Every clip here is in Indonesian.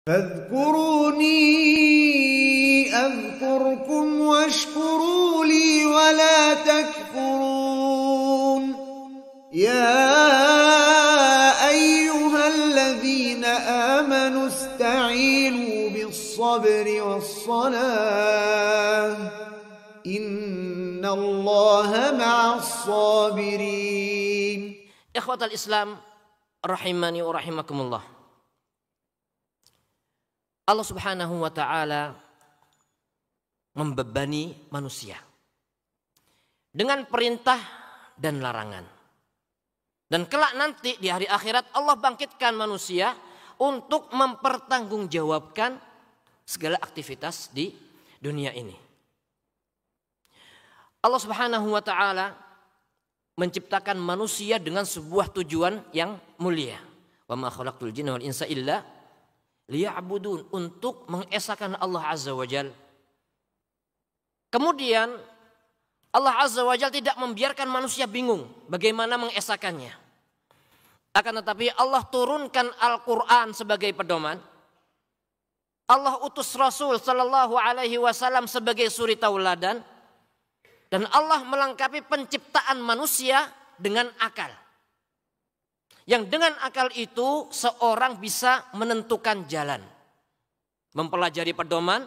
فاذكروني أذكركم واشكروا لي ولا تكفرون يا أيها الذين آمنوا استعينوا بالصبر والصلاة إن الله مع الصابرين. Ikhwatal Islam rahimani wa rahimakumullah. Allah Subhanahu wa taala membebani manusia dengan perintah dan larangan. Dan kelak nanti di hari akhirat Allah bangkitkan manusia untuk mempertanggungjawabkan segala aktivitas di dunia ini. Allah Subhanahu wa taala menciptakan manusia dengan sebuah tujuan yang mulia. Wa ma khalaqtul jinna wal insa illa liya'budun, untuk mengesahkan Allah Azza wa Jalla. Kemudian Allah Azza wa Jalla tidak membiarkan manusia bingung bagaimana mengesahkannya. Akan tetapi Allah turunkan Al-Quran sebagai pedoman. Allah utus Rasul sallallahu alaihi wasallam sebagai suri tauladan. Dan Allah melengkapi penciptaan manusia dengan akal. Yang dengan akal itu seorang bisa menentukan jalan. Mempelajari pedoman,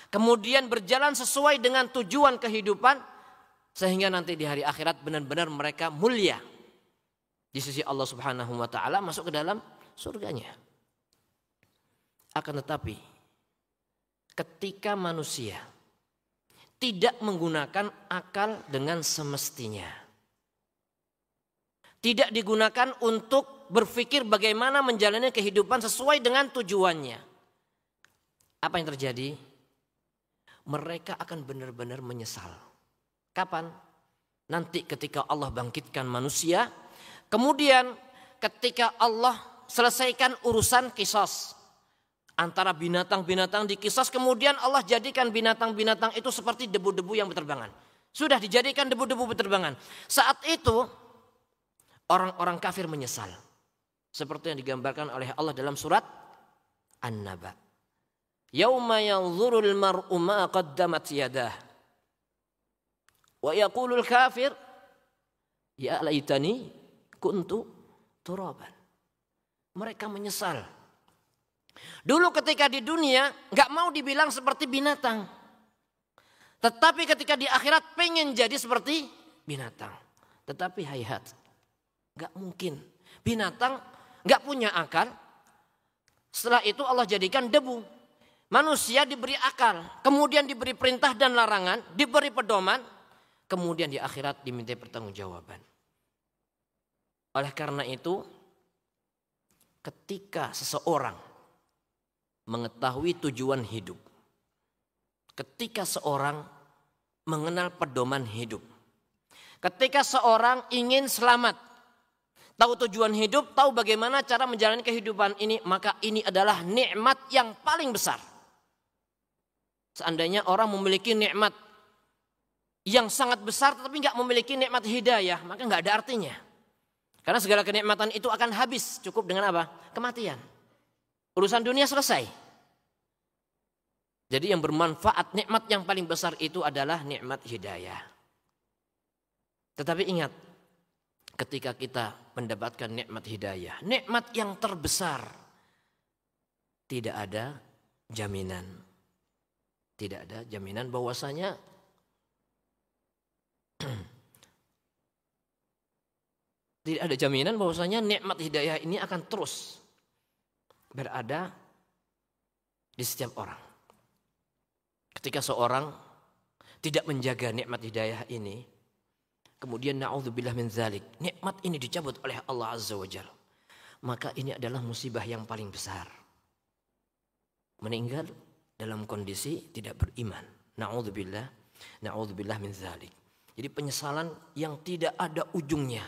kemudian berjalan sesuai dengan tujuan kehidupan. Sehingga nanti di hari akhirat benar-benar mereka mulia. Di sisi Allah Subhanahu wa ta'ala, masuk ke dalam surganya. Akan tetapi ketika manusia tidak menggunakan akal dengan semestinya, tidak digunakan untuk berpikir bagaimana menjalani kehidupan sesuai dengan tujuannya, apa yang terjadi? Mereka akan benar-benar menyesal. Kapan? Nanti ketika Allah bangkitkan manusia, kemudian ketika Allah selesaikan urusan qisas antara binatang-binatang di qisas, kemudian Allah jadikan binatang-binatang itu seperti debu-debu yang berterbangan. Sudah dijadikan debu-debu berterbangan. Saat itu orang-orang kafir menyesal. Seperti yang digambarkan oleh Allah dalam surat An-Naba. Yauma yanzurul mar'u ma qaddamat yadah. Wa yaqulul kafir ya laitani kuntu turaban. Mereka menyesal. Dulu ketika di dunia gak mau dibilang seperti binatang. Tetapi ketika di akhirat pengen jadi seperti binatang. Tetapi hayhat, gak mungkin. Binatang gak punya akal. Setelah itu Allah jadikan debu. Manusia diberi akal. Kemudian diberi perintah dan larangan. Diberi pedoman. Kemudian di akhirat diminta pertanggungjawaban. Oleh karena itu, ketika seseorang mengetahui tujuan hidup, ketika seorang mengenal pedoman hidup, ketika seorang ingin selamat, tahu tujuan hidup, tahu bagaimana cara menjalani kehidupan ini, maka ini adalah nikmat yang paling besar. Seandainya orang memiliki nikmat yang sangat besar tetapi nggak memiliki nikmat hidayah, maka nggak ada artinya. Karena segala kenikmatan itu akan habis, cukup dengan apa? Kematian. Urusan dunia selesai. Jadi yang bermanfaat, nikmat yang paling besar itu adalah nikmat hidayah. Tetapi ingat, ketika kita mendapatkan nikmat hidayah, nikmat yang terbesar, tidak ada jaminan. Tidak ada jaminan bahwasanya tidak ada jaminan bahwasanya nikmat hidayah ini akan terus berada di setiap orang. Ketika seorang tidak menjaga nikmat hidayah ini, kemudian na'udzubillah min dzalik, nikmat ini dicabut oleh Allah Azza wa Jalla, maka ini adalah musibah yang paling besar. Meninggal dalam kondisi tidak beriman. Na'udzubillah min dzalik. Jadi penyesalan yang tidak ada ujungnya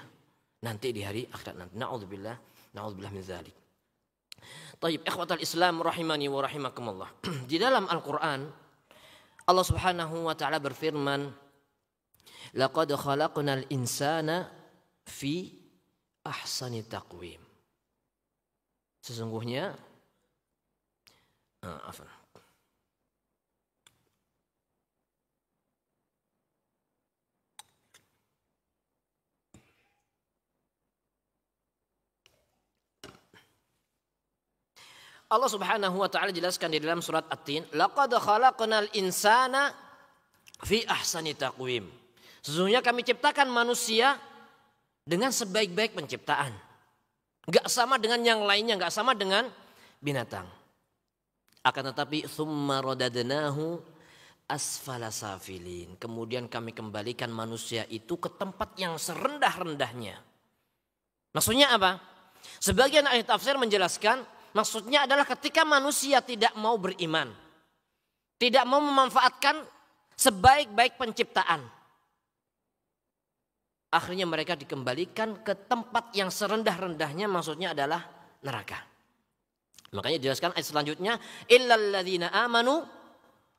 nanti di hari akhirat nanti. Na'udzubillah min dzalik. Taib, ikhwatal Islam rahimani wa rahimakumullah. Di dalam Al-Quran Allah Subhanahu wa ta'ala berfirman, laqad khalaqnal insana fi ahsani taqwim. Sesungguhnya Afwan. Allah Subhanahu wa taala jelaskan di dalam surat At-Tin, laqad khalaqnal insana fi ahsani taqwim. Sesungguhnya kami ciptakan manusia dengan sebaik-baik penciptaan. Enggak sama dengan yang lainnya, enggak sama dengan binatang. Akan tetapi tsumma radadnahu asfala safilin. Kemudian kami kembalikan manusia itu ke tempat yang serendah-rendahnya. Maksudnya apa? Sebagian ahli tafsir menjelaskan maksudnya adalah ketika manusia tidak mau beriman, tidak mau memanfaatkan sebaik-baik penciptaan, akhirnya mereka dikembalikan ke tempat yang serendah-rendahnya, maksudnya adalah neraka. Makanya dijelaskan ayat selanjutnya, illal ladzina amanu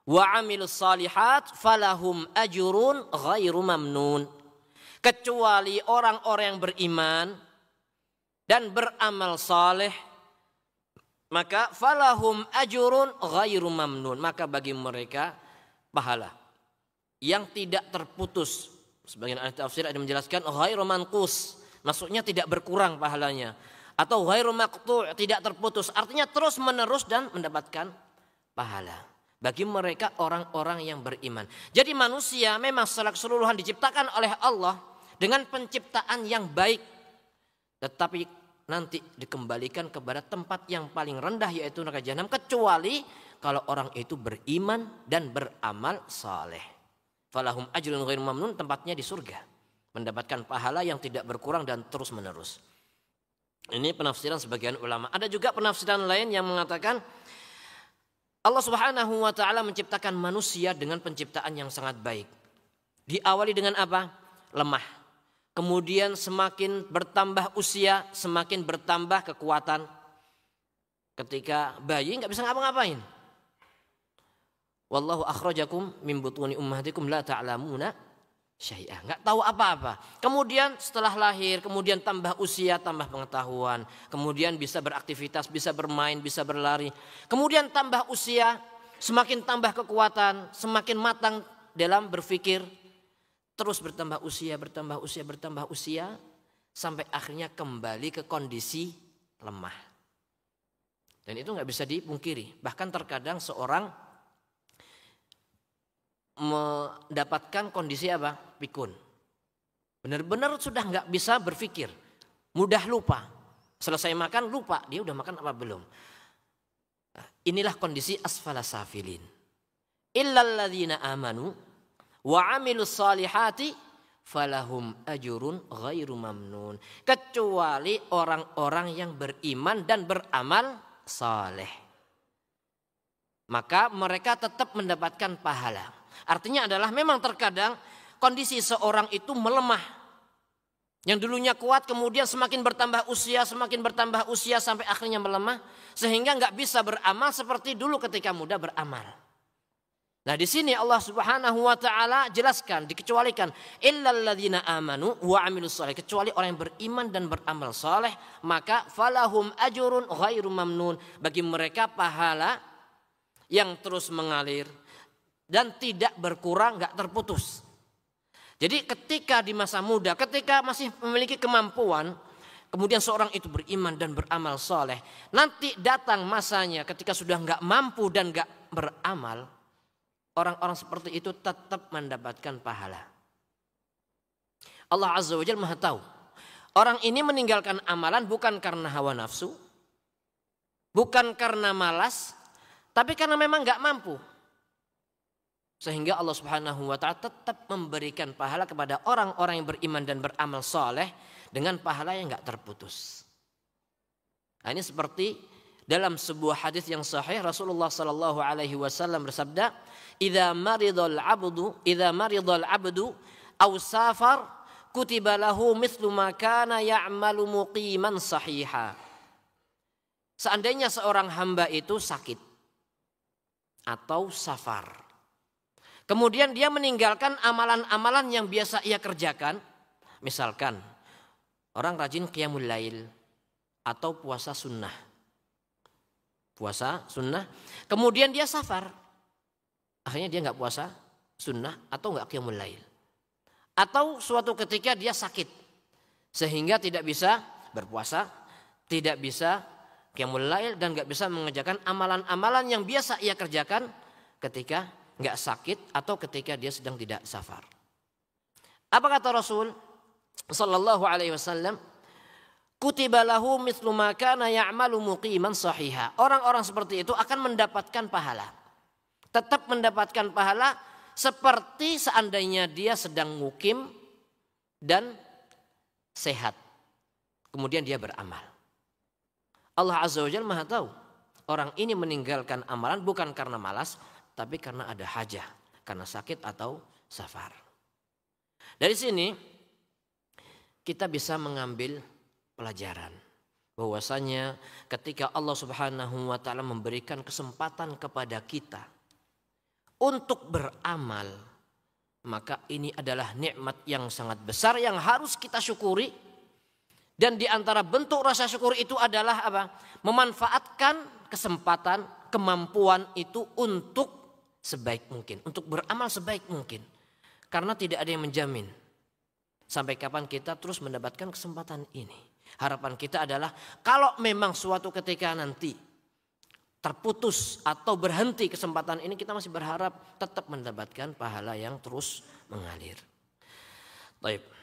wa amilus salihat falahum ajrun ghairu mamnun. Kecuali orang-orang yang beriman dan beramal saleh, maka falahum ajrun ghairu mamnun, maka bagi mereka pahala yang tidak terputus. Sebagian ahli tafsir ada menjelaskan ghairu manqus, maksudnya tidak berkurang pahalanya, atau ghairu maqtu', tidak terputus, artinya terus menerus dan mendapatkan pahala bagi mereka orang-orang yang beriman. Jadi manusia memang secara keseluruhan diciptakan oleh Allah dengan penciptaan yang baik, tetapi nanti dikembalikan kepada tempat yang paling rendah, yaitu neraka jahanam, kecuali kalau orang itu beriman dan beramal saleh. Falahum ajrun ghairu mamnun, tempatnya di surga, mendapatkan pahala yang tidak berkurang dan terus menerus. Ini penafsiran sebagian ulama. Ada juga penafsiran lain yang mengatakan Allah Subhanahu wa taala menciptakan manusia dengan penciptaan yang sangat baik. Diawali dengan apa? Lemah. Kemudian semakin bertambah usia, semakin bertambah kekuatan. Ketika bayi nggak bisa ngapa-ngapain. Wallahu akhrajakum min butuni ummahatikum la ta'lamuna syai'ah. Nggak tahu apa-apa. Kemudian setelah lahir, kemudian tambah usia, tambah pengetahuan. Kemudian bisa beraktivitas, bisa bermain, bisa berlari. Kemudian tambah usia, semakin tambah kekuatan, semakin matang dalam berpikir. Terus bertambah usia, bertambah usia, bertambah usia, sampai akhirnya kembali ke kondisi lemah. Dan itu nggak bisa dipungkiri. Bahkan terkadang seorang mendapatkan kondisi apa? Pikun. Benar-benar sudah nggak bisa berpikir, mudah lupa. Selesai makan lupa, dia udah makan apa belum. Inilah kondisi asfala safilin. Illal ladzina amanu wa amilus salihati falahum ajrun ghairu mamnun. Kecuali orang-orang yang beriman dan beramal saleh, maka mereka tetap mendapatkan pahala. Artinya adalah memang terkadang kondisi seorang itu melemah. Yang dulunya kuat kemudian semakin bertambah usia sampai akhirnya melemah. Sehingga nggak bisa beramal seperti dulu ketika muda beramal. Nah di sini Allah Subhanahu wa taala jelaskan, dikecualikan illal ladzina amanu wa amilus shalih, kecuali orang yang beriman dan beramal saleh, maka falahum ajrun ghairu mamnun, bagi mereka pahala yang terus mengalir dan tidak berkurang, enggak terputus. Jadi ketika di masa muda, ketika masih memiliki kemampuan, kemudian seorang itu beriman dan beramal saleh, nanti datang masanya ketika sudah enggak mampu dan enggak beramal, orang-orang seperti itu tetap mendapatkan pahala. Allah Azza wa Jalla Maha tahu. Orang ini meninggalkan amalan bukan karena hawa nafsu, bukan karena malas, tapi karena memang enggak mampu. Sehingga Allah Subhanahu wa taala tetap memberikan pahala kepada orang-orang yang beriman dan beramal saleh dengan pahala yang enggak terputus. Nah, ini seperti dalam sebuah hadis yang sahih Rasulullah sallallahu alaihi wasallam bersabda, "Idza maridal 'abdu aw safar kutiba lahu mithlu ma kana ya'malu muqiman sahiha." Seandainya seorang hamba itu sakit atau safar, kemudian dia meninggalkan amalan-amalan yang biasa ia kerjakan. Misalkan orang rajin qiyamul lail atau puasa sunnah. puasa sunnah, kemudian dia safar, akhirnya dia nggak puasa sunnah atau nggak qiyamul lail, atau suatu ketika dia sakit sehingga tidak bisa berpuasa, tidak bisa qiyamul lail dan nggak bisa mengerjakan amalan-amalan yang biasa ia kerjakan ketika nggak sakit atau ketika dia sedang tidak safar. Apa kata Rasul sallallahu alaihi wasallam? Kutiba lahu mithlu ma kana ya'malu muqiman sahiha. Orang-orang seperti itu akan mendapatkan pahala. Tetap mendapatkan pahala seperti seandainya dia sedang mukim dan sehat. Kemudian dia beramal. Allah Azza wa Jalla Maha tahu. Orang ini meninggalkan amalan bukan karena malas, tapi karena ada hajah, karena sakit atau safar. Dari sini kita bisa mengambil pelajaran bahwasanya ketika Allah Subhanahu wa taala memberikan kesempatan kepada kita untuk beramal, maka ini adalah nikmat yang sangat besar yang harus kita syukuri. Dan di antara bentuk rasa syukur itu adalah apa? Memanfaatkan kesempatan, kemampuan itu untuk sebaik mungkin, untuk beramal sebaik mungkin. Karena tidak ada yang menjamin sampai kapan kita terus mendapatkan kesempatan ini. Harapan kita adalah kalau memang suatu ketika nanti terputus atau berhenti kesempatan ini, kita masih berharap tetap mendapatkan pahala yang terus mengalir. Baik.